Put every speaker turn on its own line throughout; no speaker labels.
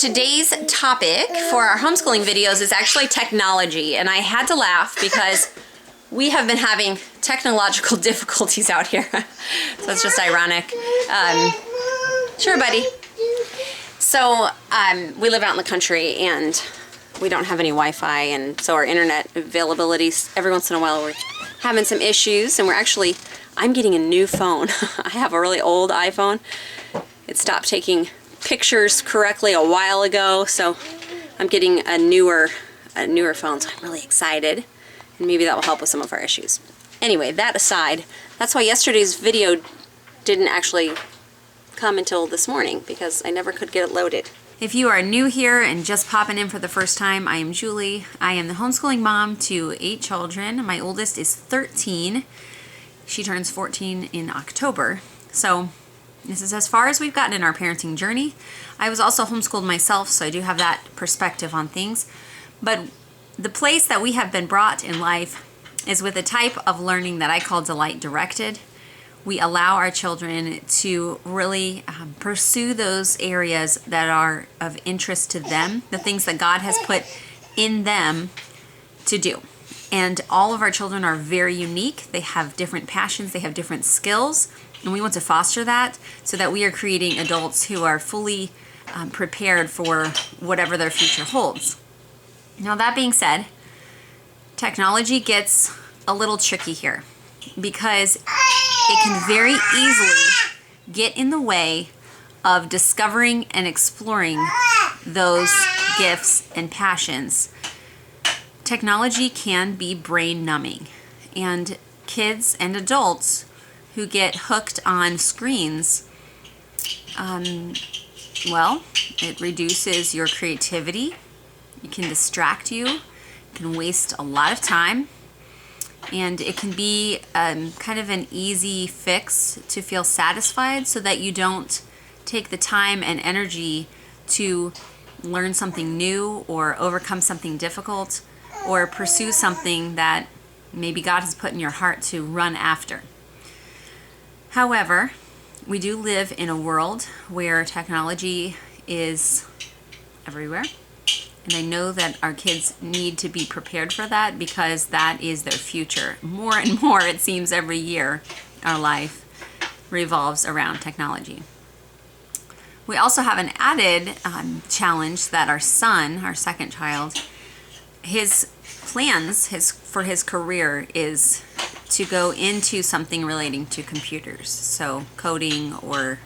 Today's topic for our homeschooling videos is actually technology, and I had to laugh because we have been having technological difficulties out here. So it's just ironic. Sure, buddy. So we live out in the country and we don't have any Wi-Fi, and so our internet availability, every once in a while we're having some issues, and I'm getting a new phone. I have a really old iPhone. It stopped taking pictures correctly a while ago, so I'm getting a newer phone, so I'm really excited, and maybe that will help with some of our issues. Anyway, that aside, that's why yesterday's video didn't actually come until this morning, because I never could get it loaded. If you are new here and just popping in for the first time, I am Julie. I am the homeschooling mom to 8 children. My oldest is 13. She turns 14 in October. So this is as far as we've gotten in our parenting journey. I was also homeschooled myself, so I do have that perspective on things. But the place that we have been brought in life is with a type of learning that I call delight directed. We allow our children to really pursue those areas that are of interest to them, the things that God has put in them to do. And all of our children are very unique. They have different passions, they have different skills, and we want to foster that so that we are creating adults who are fully prepared for whatever their future holds. Now, that being said, technology gets a little tricky here because it can very easily get in the way of discovering and exploring those gifts and passions. Technology can be brain numbing, and kids and adults who get hooked on screens, well, it reduces your creativity, it can distract you, it can waste a lot of time, and it can be kind of an easy fix to feel satisfied so that you don't take the time and energy to learn something new or overcome something difficult or pursue something that maybe God has put in your heart to run after. However, we do live in a world where technology is everywhere. And I know that our kids need to be prepared for that because that is their future. More and more, it seems, every year, our life revolves around technology. We also have an added challenge that our son, our second child, his plans for his career is to go into something relating to computers, so coding or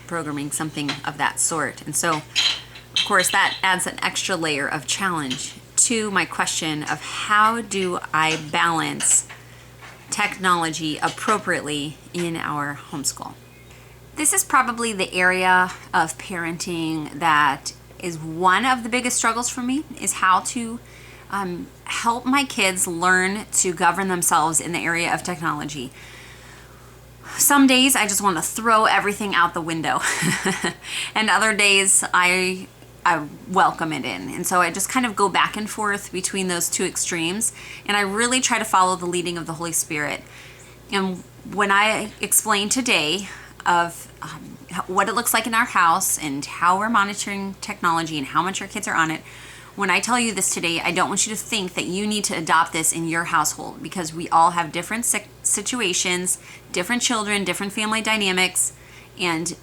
programming, something of that sort. And so, of course, that adds an extra layer of challenge to my question of how do I balance technology appropriately in our homeschool. This is probably the area of parenting that is one of the biggest struggles for me, is how to help my kids learn to govern themselves in the area of technology. Some days I just want to throw everything out the window, and other days I welcome it in. And so I just kind of go back and forth between those two extremes, and I really try to follow the leading of the Holy Spirit. And when I explain today of what it looks like in our house and how we're monitoring technology and how much our kids are on it, when I tell you this today, I don't want you to think that you need to adopt this in your household, because we all have different situations, different children, different family dynamics, and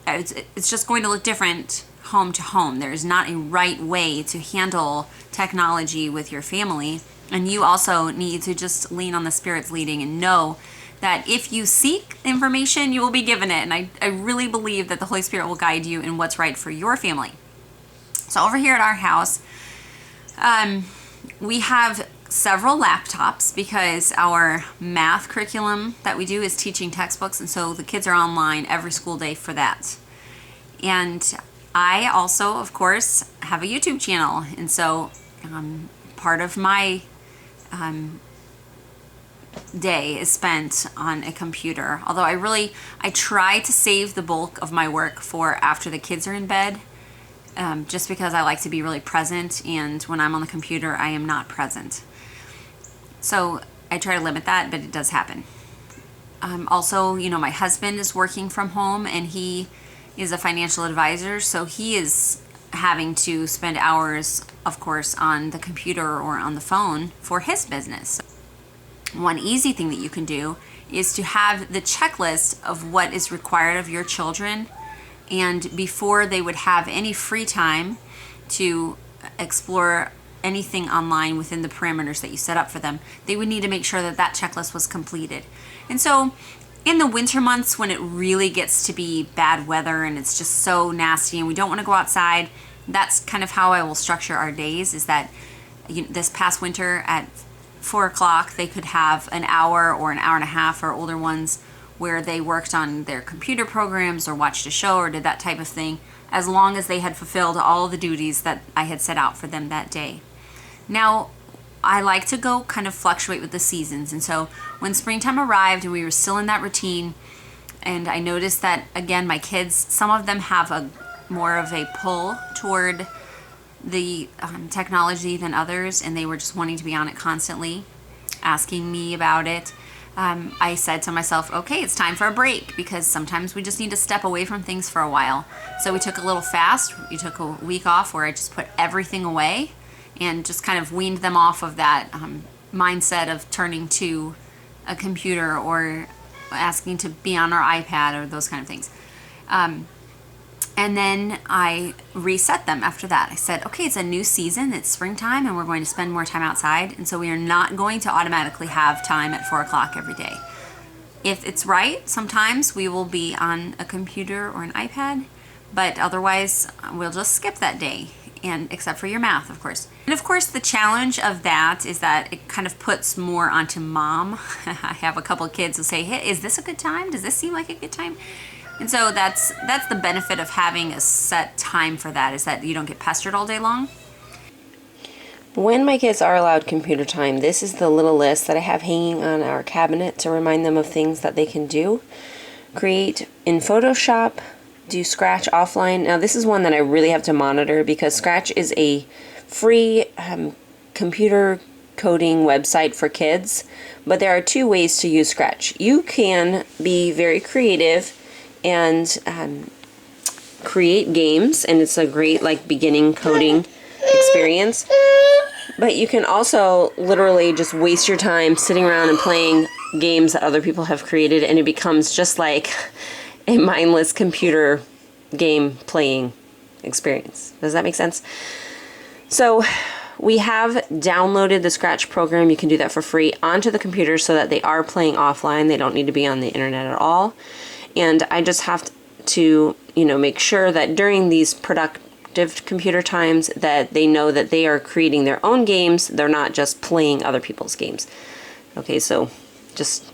it's just going to look different home to home. There's not a right way to handle technology with your family, and you also need to just lean on the Spirit's leading and know that if you seek information, you will be given it. And I really believe that the Holy Spirit will guide you in what's right for your family. So over here at our house, we have several laptops because our math curriculum that we do is teaching textbooks, and so the kids are online every school day for that. And I also, of course, have a YouTube channel, and so part of my day is spent on a computer. Although I try to save the bulk of my work for after the kids are in bed. Just because I like to be really present, and when I'm on the computer, I am not present. So I try to limit that, but it does happen. Also, my husband is working from home, and he is a financial advisor, so he is having to spend hours, of course, on the computer or on the phone for his business. One easy thing that you can do is to have the checklist of what is required of your children, and before they would have any free time to explore anything online within the parameters that you set up for them, they would need to make sure that that checklist was completed. And so in the winter months, when it really gets to be bad weather and it's just so nasty and we don't want to go outside, that's kind of how I will structure our days, is that this past winter at 4 o'clock, they could have an hour or an hour and a half for older ones where they worked on their computer programs or watched a show or did that type of thing, as long as they had fulfilled all the duties that I had set out for them that day. Now, I like to go kind of fluctuate with the seasons, and so when springtime arrived and we were still in that routine, and I noticed that, again, my kids, some of them have a more of a pull toward the technology than others, and they were just wanting to be on it constantly, asking me about it. I said to myself, okay, it's time for a break, because sometimes we just need to step away from things for a while. So we took a little fast. We took a week off where I just put everything away and just kind of weaned them off of that mindset of turning to a computer or asking to be on our iPad or those kind of things. And then I reset them after that. I said, okay, it's a new season, it's springtime, and we're going to spend more time outside, and so we are not going to automatically have time at 4 o'clock every day. If it's right, sometimes we will be on a computer or an iPad, but otherwise we'll just skip that day, and except for your math, of course. And of course, the challenge of that is that it kind of puts more onto mom. I have a couple of kids who say, hey, is this a good time? Does this seem like a good time? And so that's the benefit of having a set time for that, is that you don't get pestered all day long.
When my kids are allowed computer time, this is the little list that I have hanging on our cabinet to remind them of things that they can do. Create in Photoshop, do Scratch offline. Now this is one that I really have to monitor, because Scratch is a free computer coding website for kids, but there are two ways to use Scratch. You can be very creative and create games, and it's a great beginning coding experience, but you can also literally just waste your time sitting around and playing games that other people have created, and it becomes just like a mindless computer game playing experience. Does that make sense? So we have downloaded the Scratch program. You can do that for free onto the computer so that they are playing offline. They don't need to be on the internet at all. And I just have to, make sure that during these productive computer times that they know that they are creating their own games. They're not just playing other people's games. Okay, so just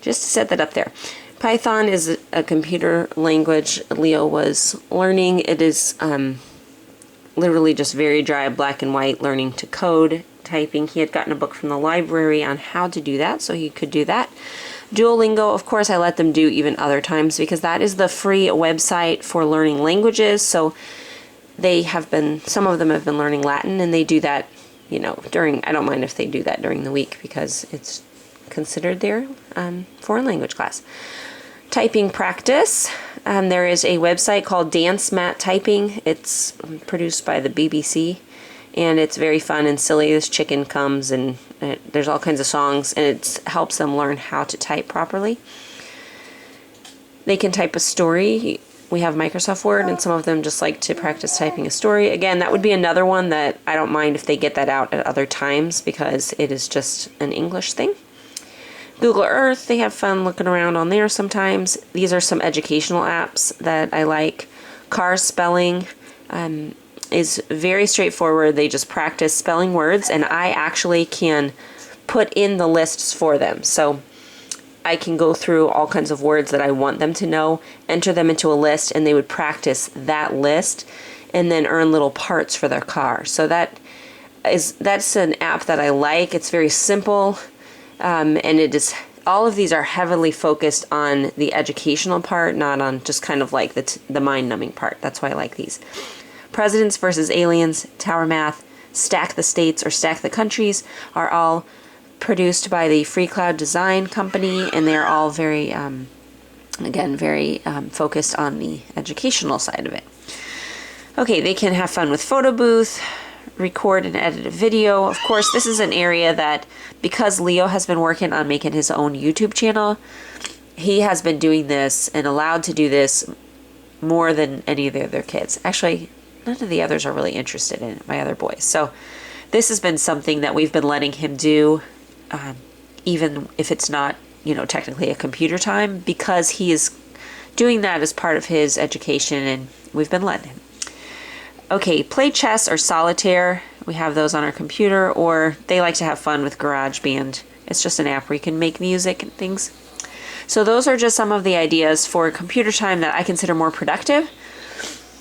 to set that up there. Python is a computer language Leo was learning. It is literally just very dry, black and white, learning to code, typing. He had gotten a book from the library on how to do that, so he could do that. Duolingo, of course, I let them do even other times, because that is the free website for learning languages. So some of them have been learning Latin, and they do that, I don't mind if they do that during the week, because it's considered their foreign language class. Typing practice. There is a website called Dance Mat Typing. It's produced by the BBC, and it's very fun and silly. This chicken comes, and there's all kinds of songs, and it helps them learn how to type properly. They can type a story. We have Microsoft Word, and some of them just like to practice typing a story. Again, that would be another one that I don't mind if they get that out at other times, because it is just an English thing. Google Earth, they have fun looking around on there sometimes. These are some educational apps that I like. Car spelling is very straightforward. They just practice spelling words, and I actually can put in the lists for them. So I can go through all kinds of words that I want them to know, enter them into a list, and they would practice that list and then earn little parts for their car. So that's an app that I like. It's very simple. And it is, all of these are heavily focused on the educational part, not on just kind of like the mind-numbing part. That's why I like these. Presidents versus Aliens, Tower Math, Stack the States or Stack the Countries are all produced by the Free Cloud Design Company, and they're all very focused on the educational side of it. Okay, they can have fun with photo booth, record and edit a video. Of course, this is an area that, because Leo has been working on making his own YouTube channel, he has been doing this and allowed to do this more than any of the other kids. Actually, none of the others are really interested in it, my other boys. So this has been something that we've been letting him do, even if it's not, you know, technically a computer time, because he is doing that as part of his education, and we've been letting him. Okay, play chess or solitaire. We have those on our computer, or they like to have fun with GarageBand. It's just an app where you can make music and things. So those are just some of the ideas for computer time that I consider more productive.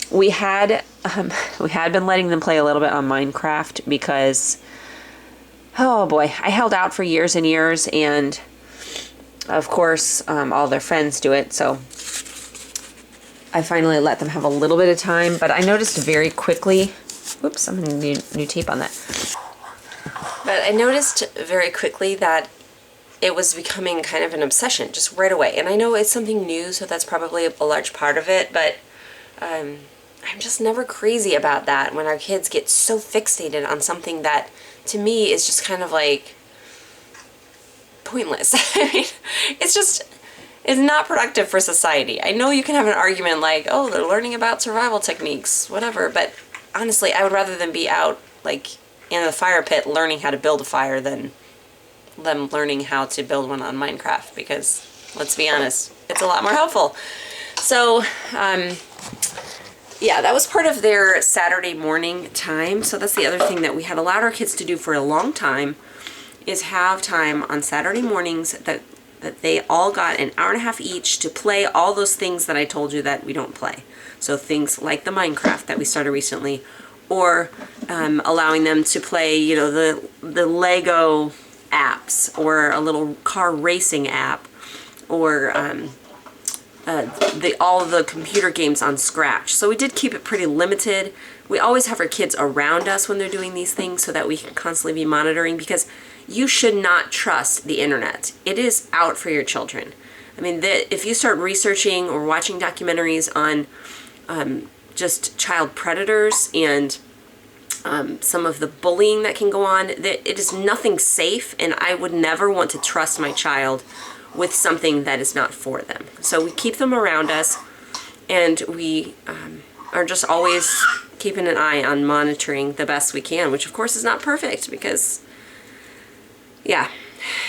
We had been letting them play a little bit on Minecraft because, oh boy, I held out for years and years, and of course all their friends do it, so I finally let them have a little bit of time. But I noticed very quickly, whoops, I'm gonna need new tape on that. But I noticed very quickly that it was becoming kind of an obsession just right away. And I know it's something new, so that's probably a large part of it, but I'm just never crazy about that when our kids get so fixated on something that to me is just kind of like pointless. I mean, it's not productive for society. I know you can have an argument like, oh, they're learning about survival techniques, whatever, but honestly, I would rather them be out like in the fire pit learning how to build a fire than them learning how to build one on Minecraft, because let's be honest, it's a lot more helpful. So, yeah, that was part of their Saturday morning time. So that's the other thing that we had allowed our kids to do for a long time, is have time on Saturday mornings that they all got an hour and a half each to play all those things that I told you that we don't play. So things like the Minecraft that we started recently, or allowing them to play, you know, the Lego apps, or a little car racing app, or all of the computer games on Scratch. So we did keep it pretty limited. We always have our kids around us when they're doing these things so that we can constantly be monitoring, because you should not trust the internet. It is out for your children. I mean, if you start researching or watching documentaries on just child predators and some of the bullying that can go on, it is nothing safe, and I would never want to trust my child with something that is not for them. So we keep them around us, and we are just always keeping an eye on monitoring the best we can, which of course is not perfect, because yeah,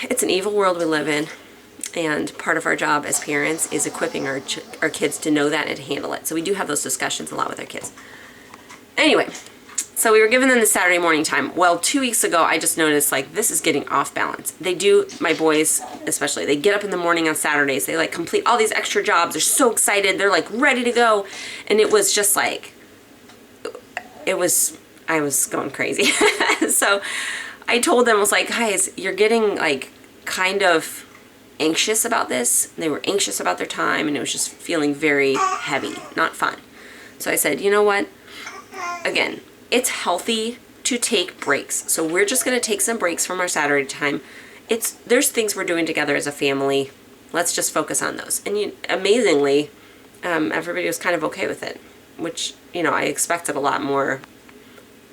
it's an evil world we live in, and part of our job as parents is equipping our kids to know that and to handle it. So we do have those discussions a lot with our kids. Anyway, so we were giving them the Saturday morning time. Well, 2 weeks ago, I just noticed, like, this is getting off balance. They do, my boys especially, they get up in the morning on Saturdays. They, like, complete all these extra jobs. They're so excited. They're, like, ready to go. And it was just, like, I was going crazy. So I told them, I was like, guys, you're getting, like, kind of anxious about this. They were anxious about their time, and it was just feeling very heavy, not fun. So I said, you know what? Again, it's healthy to take breaks. So we're just going to take some breaks from our Saturday time. There's things we're doing together as a family. Let's just focus on those. And amazingly, everybody was kind of okay with it, which, you know, I expected a lot more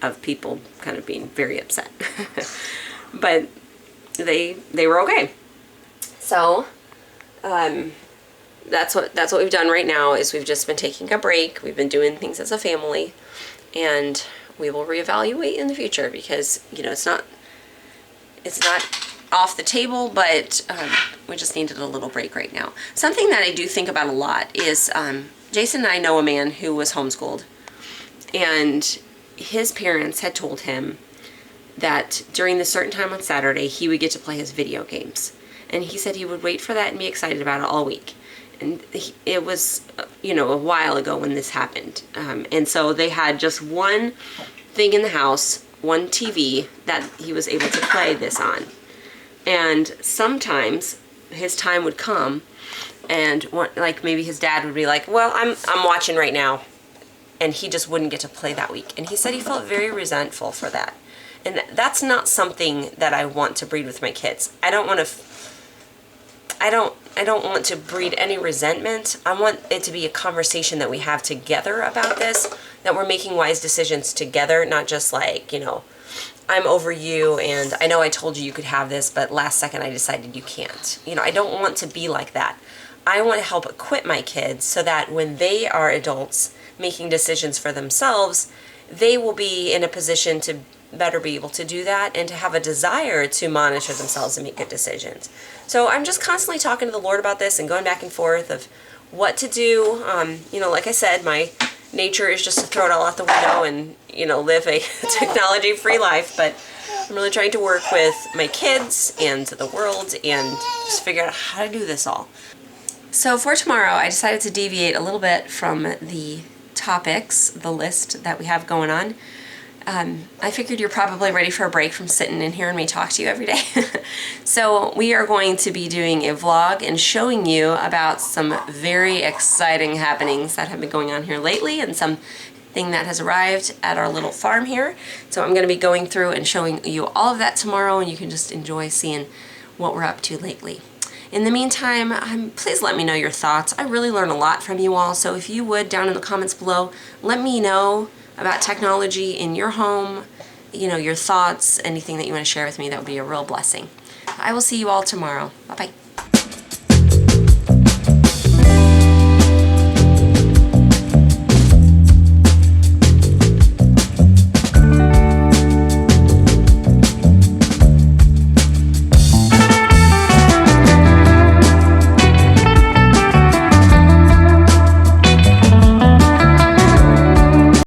of people kind of being very upset. But they were okay. So that's what we've done right now, is we've just been taking a break. We've been doing things as a family, and we will reevaluate in the future, because, you know, it's not off the table, but we just needed a little break right now. Something that I do think about a lot is Jason and I know a man who was homeschooled, and his parents had told him that during the certain time on Saturday he would get to play his video games, and he said he would wait for that and be excited about it all week. And it was, you know, a while ago when this happened. And so they had just one thing in the house, one TV that he was able to play this on. And sometimes his time would come, and like maybe his dad would be like, well, I'm watching right now. And he just wouldn't get to play that week. And he said he felt very resentful for that. And that's not something that I want to breed with my kids. I don't want to breed any resentment. I want it to be a conversation that we have together about this, that we're making wise decisions together, not just like, you know, I'm over you and I know I told you you could have this, but last second I decided you can't. You know, I don't want to be like that. I want to help equip my kids so that when they are adults making decisions for themselves, they will be in a position to better be able to do that and to have a desire to monitor themselves and make good decisions. So I'm just constantly talking to the Lord about this and going back and forth of what to do. You know, like I said, my nature is just to throw it all out the window and, you know, live a technology-free life, but I'm really trying to work with my kids and the world and just figure out how to do this all. So for tomorrow, I decided to deviate a little bit from the topics, the list that we have going on. I figured you're probably ready for a break from sitting in here and me talk to you every day. So we are going to be doing a vlog and showing you about some very exciting happenings that have been going on here lately and something that has arrived at our little farm here. So I'm going to be going through and showing you all of that tomorrow, and you can just enjoy seeing what we're up to lately. In the meantime, please let me know your thoughts. I really learn a lot from you all, so if you would, down in the comments below, let me know about technology in your home, you know, your thoughts, anything that you want to share with me. That would be a real blessing. I will see you all tomorrow. Bye-bye.